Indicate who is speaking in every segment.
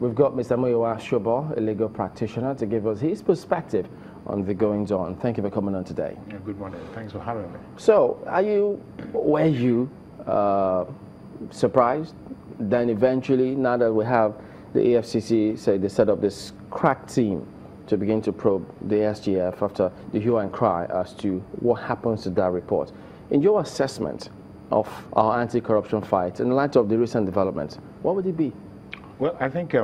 Speaker 1: We've got Mr. Muyiwa Shobo, a legal practitioner, to give us his perspective on the goings-on. Thank you for coming on today.
Speaker 2: Yeah, good morning. Thanks for having me.
Speaker 1: So, were you surprised? Then eventually, now that we have the EFCC say they set up this crack team to begin to probe the SGF after the hue and cry as to what happens to that report. In your assessment of our anti-corruption fight, in light of the recent developments, what would it be?
Speaker 2: Well, I think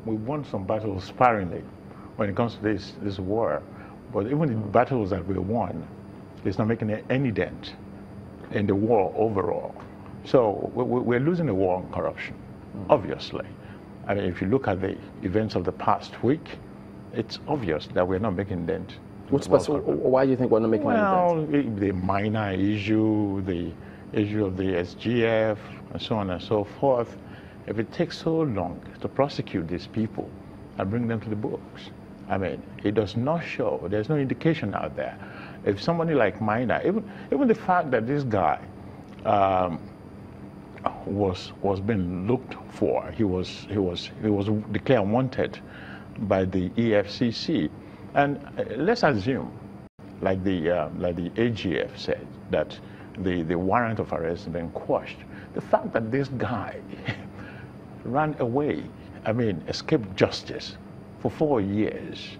Speaker 2: we won some battles sparingly when it comes to this war. But even the battles that we won, it's not making any dent in the war overall. So we're losing the war on corruption, obviously. I mean, if you look at the events of the past week, it's obvious that we're not making dent.
Speaker 1: Why do you think we're not making any dent?
Speaker 2: Well, the minor issue, the issue of the SGF, and so on and so forth. If it takes so long to prosecute these people and bring them to the books, I mean, it does not show. There's no indication out there. If somebody like Minor, even the fact that this guy was being looked for, he was declared wanted by the EFCC, and let's assume, like the AGF said, that the warrant of arrest has been quashed. The fact that this guy ran away, I mean, escaped justice for 4 years,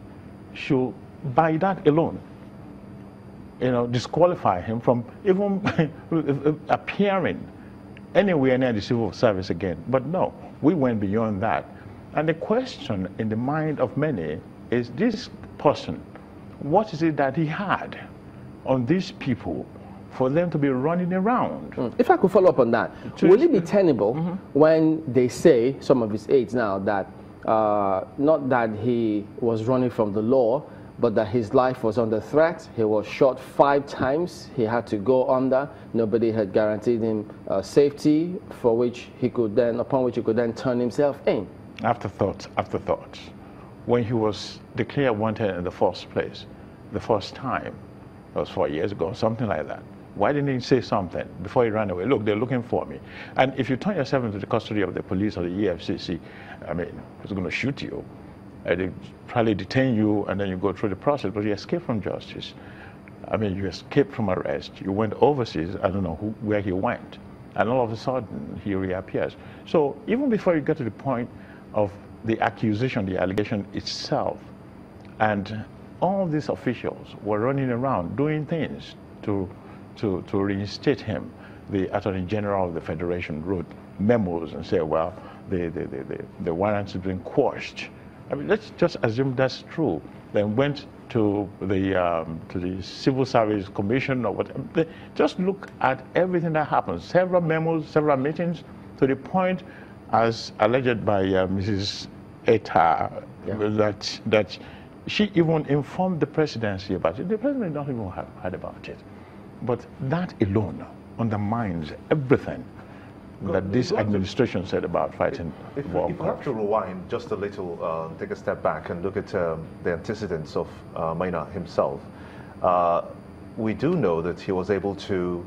Speaker 2: should, by that alone, disqualify him from even appearing anywhere near the civil service again. But no, we went beyond that. And the question in the mind of many is, this person, what is it that he had on these people for them to be running around?
Speaker 1: If I could follow up on that, will it be tenable when they say, some of his aides now, that not that he was running from the law, but that his life was under threat? He was shot 5 times. He had to go under. Nobody had guaranteed him safety, upon which he could then turn himself in.
Speaker 2: Afterthoughts. When he was declared wanted in the first place, the first time, that was 4 years ago, something like that. Why didn't he say something before he ran away? Look, they're looking for me. And if you turn yourself into the custody of the police or the EFCC, I mean, it's going to shoot you. They probably detain you, and then you go through the process, but you escape from justice. I mean, you escaped from arrest. You went overseas. I don't know where he went. And all of a sudden, he reappears. So even before you get to the point of the accusation, the allegation itself, and all these officials were running around doing things to reinstate him. The Attorney General of the Federation wrote memos and said, well, the warrants have been quashed. I mean, let's just assume that's true. Then went to the Civil Service Commission or whatever. Just look at everything that happened. Several memos, several meetings, to the point, as alleged by Mrs. Eta, that she even informed the presidency about it. The president not even have heard about it. But that alone undermines everything that this administration said about fighting war.
Speaker 3: If you have to rewind just a little, take a step back and look at the antecedents of Maina himself, we do know that he was able to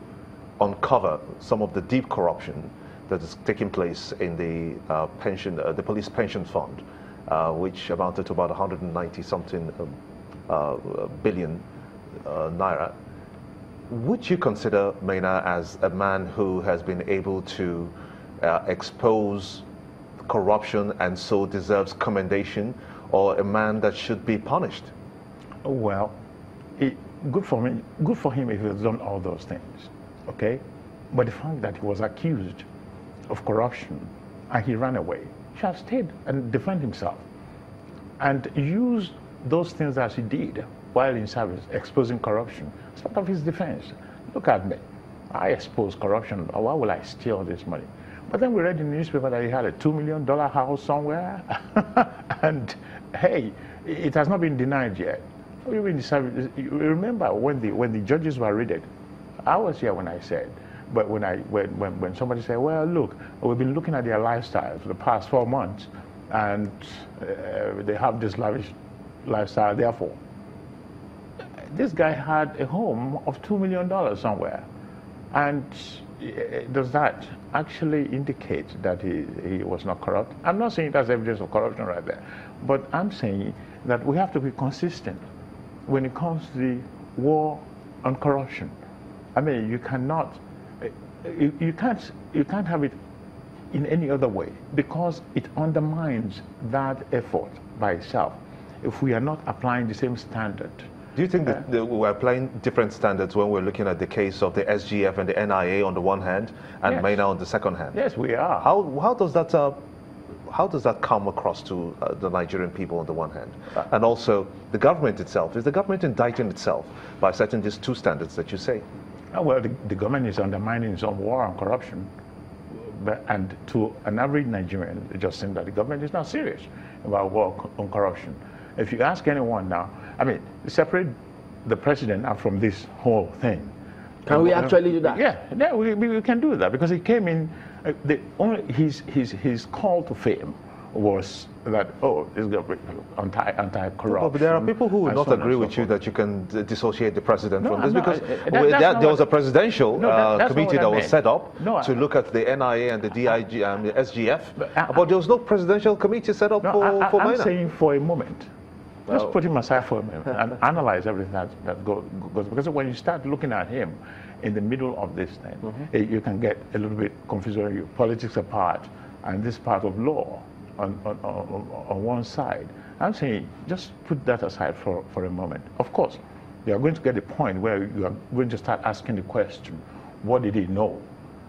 Speaker 3: uncover some of the deep corruption that is taking place in the police pension fund, which amounted to about 190-something billion naira. Would you consider Maina as a man who has been able to expose corruption and so deserves commendation, or a man that should be punished?
Speaker 2: Well, good for him if he has done all those things, okay? But the fact that he was accused of corruption and he ran away, he should have stayed and defend himself and use those things as he did while in service, exposing corruption. It's part of his defense. Look at me. I expose corruption. Why will I steal this money? But then we read in the newspaper that he had a $2 million house somewhere. And hey, it has not been denied yet. You remember when the judges were raided? I was here when I said, but when somebody said, well, look, we've been looking at their lifestyle for the past 4 months, and they have this lavish lifestyle, therefore. This guy had a home of $2 million somewhere, and does that actually indicate that he was not corrupt? I'm not saying that's evidence of corruption right there, but I'm saying that we have to be consistent when it comes to the war on corruption. I mean, you cannot, you can't have it in any other way, because it undermines that effort by itself if we are not applying the same standard.
Speaker 3: Do you think that we're applying different standards when we're looking at the case of the SGF and the NIA on the one hand, and Maina on the second hand?
Speaker 2: Yes, we are.
Speaker 3: How does that come across to the Nigerian people on the one hand, and also the government itself? Is the government indicting itself by setting these two standards that you say?
Speaker 2: Well, the government is undermining its own war on corruption. And to an average Nigerian, it just seems that the government is not serious about war on corruption. If you ask anyone now, I mean, separate the president out from this whole thing.
Speaker 1: Can we actually do that?
Speaker 2: Yeah, we can do that, because he came in. His call to fame was that, oh, it's anti-corruption.
Speaker 3: But there are people who would not agree with you that you can dissociate the president from this, because there was a presidential committee that was set up to look at the NIA and the DIG and the SGF, but there was no presidential committee set up for Maina.
Speaker 2: I'm saying for a moment, just put him aside for a minute and analyze everything that goes, because when you start looking at him in the middle of this thing, you can get a little bit confused when you politics apart and this part of law on one side. I'm saying just put that aside for a moment. Of course, you are going to get a point where you are going to start asking the question, what did he know?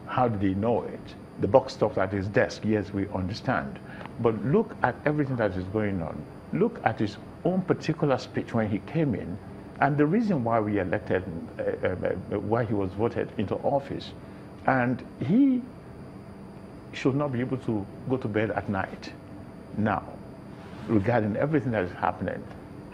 Speaker 2: How did he know it? The buck stopped at his desk. Yes, we understand. But look at everything that is going on. Look at his own particular speech when he came in, and the reason why we elected, why he was voted into office. And he should not be able to go to bed at night now regarding everything that is happening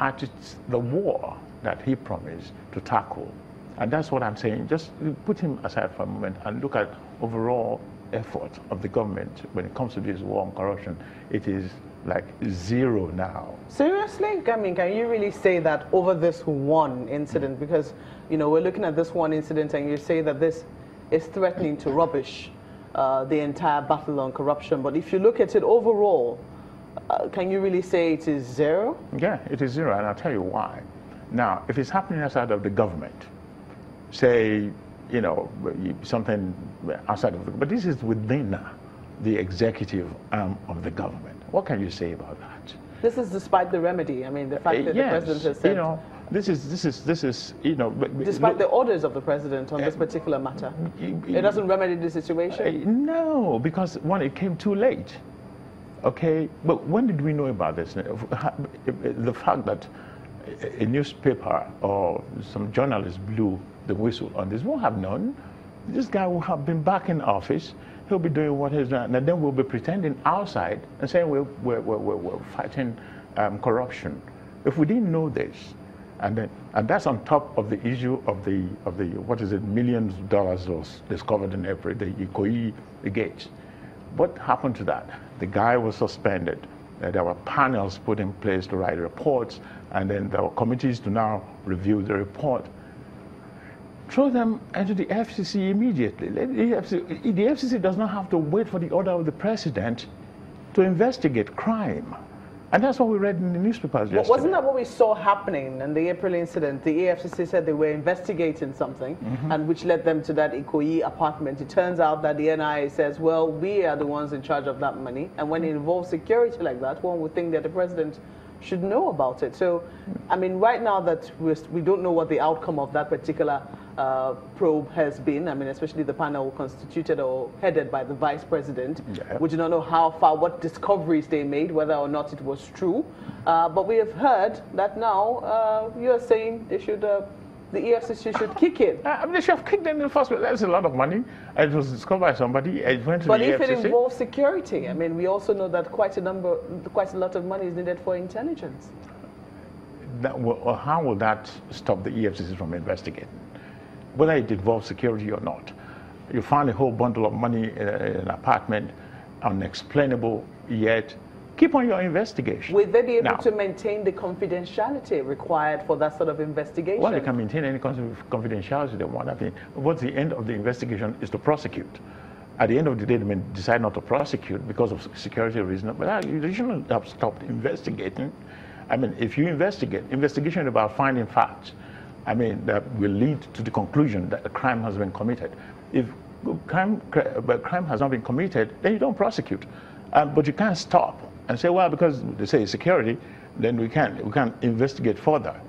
Speaker 2: at the war that he promised to tackle. And that's what I'm saying. Just put him aside for a moment and look at overall effort of the government when it comes to this war on corruption. It is like zero now.
Speaker 4: Seriously? I mean, can you really say that over this one incident? Because, you know, we're looking at this one incident and you say that this is threatening to rubbish the entire battle on corruption. But if you look at it overall, can you really say it is zero?
Speaker 2: Yeah, it is zero, and I'll tell you why. Now, if it's happening outside of the government, say, you know, something outside of the, but this is within the executive arm of the government. What can you say about that?
Speaker 4: This is despite the remedy. I mean, the fact that the president has said,
Speaker 2: you know, this is you know,
Speaker 4: despite the orders of the president on this particular matter, it doesn't remedy the situation.
Speaker 2: No, because one, it came too late. Okay, but when did we know about this? The fact that a newspaper or some journalist blew the whistle on this, won't have known. This guy will have been back in office. He'll be doing what he's done, and then we'll be pretending outside and saying we're fighting corruption. If we didn't know this, and that's on top of the issue of the what is it, millions of dollars was discovered in April, the Ikoyi gate. What happened to that? The guy was suspended. There were panels put in place to write reports, and then there were committees to now review the report. Throw them into the FCC immediately. The FCC does not have to wait for the order of the president to investigate crime. And that's what we read in the newspapers yesterday.
Speaker 4: Wasn't that what we saw happening in the April incident? The EFCC said they were investigating something, and which led them to that Ikoyi apartment. It turns out that the NIA says, well, we are the ones in charge of that money. And when it involves security like that, one would think that the president should know about it. So, I mean, right now that we don't know what the outcome of that particular probe has been. I mean, especially the panel constituted or headed by the vice president. Yeah. We do not know how far, what discoveries they made, whether or not it was true. But we have heard that now you're saying they should, the EFCC should kick in.
Speaker 2: I mean, they should have kicked in the first place. That's a lot of money. It was discovered by somebody. It went to
Speaker 4: but
Speaker 2: the
Speaker 4: if
Speaker 2: EFCC.
Speaker 4: It involves security, I mean, we also know that quite a lot of money is needed for intelligence.
Speaker 2: How will that stop the EFCC from investigating? Whether it involves security or not. You find a whole bundle of money in an apartment, unexplainable, yet keep on your investigation.
Speaker 4: Will they be able
Speaker 2: Now,
Speaker 4: to maintain the confidentiality required for that sort of investigation?
Speaker 2: well, they can maintain any kind of confidentiality they want. I mean, what's the end of the investigation is to prosecute. At the end of the day, they may decide not to prosecute because of security reasons, but you shouldn't have stopped investigating. I mean, if you investigation is about finding facts, I mean, that will lead to the conclusion that a crime has been committed. If crime has not been committed, then you don't prosecute. But you can't stop and say, well, because they say security, then we can't investigate further.